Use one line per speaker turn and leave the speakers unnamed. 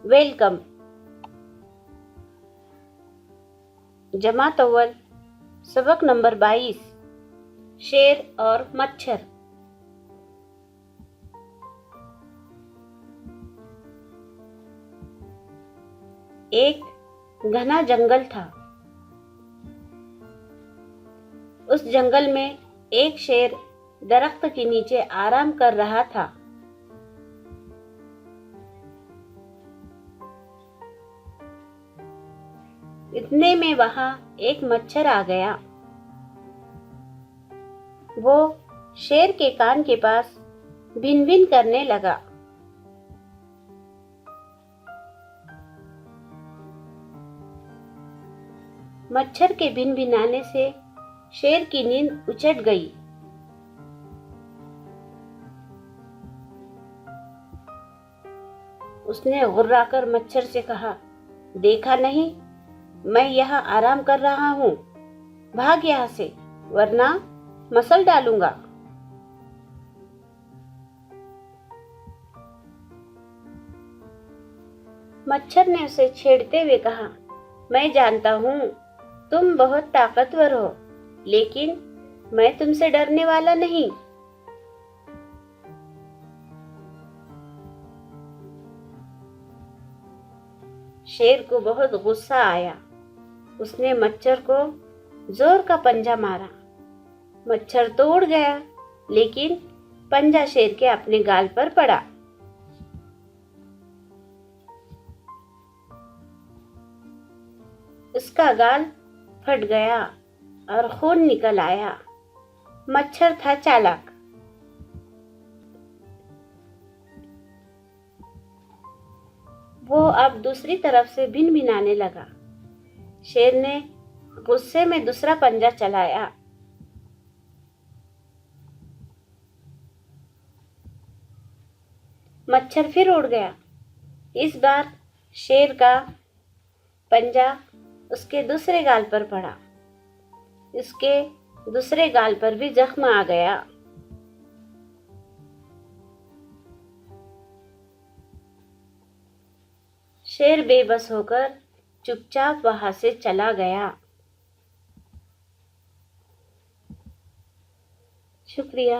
Welcome. जमात अव्वल, सबक number 22, शेर और मच्छर। एक घना जंगल था। उस जंगल में एक शेर दरख्त के नीचे आराम कर रहा था। इतने में वहां एक मच्छर आ गया। वो शेर के कान के पास भिन भिन करने लगा। मच्छर के भिन भिनाने से शेर की नींद उचट गई। उसने गुर्राकर मच्छर से कहा, देखा नहीं, मैं यहाँ आराम कर रहा हूँ। भाग यहाँ से, वरना मसल डालूंगा। मच्छर ने उसे छेड़ते हुए कहा, मैं जानता हूँ तुम बहुत ताकतवर हो, लेकिन मैं तुमसे डरने वाला नहीं। शेर को बहुत गुस्सा आया। उसने मच्छर को जोर का पंजा मारा। मच्छर तो उड़ गया, लेकिन पंजा शेर के अपने गाल पर पड़ा। उसका गाल फट गया और खून निकल आया। मच्छर था चालाक। वो अब दूसरी तरफ से भिन भिनाने लगा। शेर ने गुस्से में दूसरा पंजा चलाया। मच्छर फिर उड़ गया। इस बार शेर का पंजा उसके दूसरे गाल पर पड़ा। इसके दूसरे गाल पर भी जख्म आ गया। शेर बेबस होकर चुपचाप वहां से चला गया। शुक्रिया।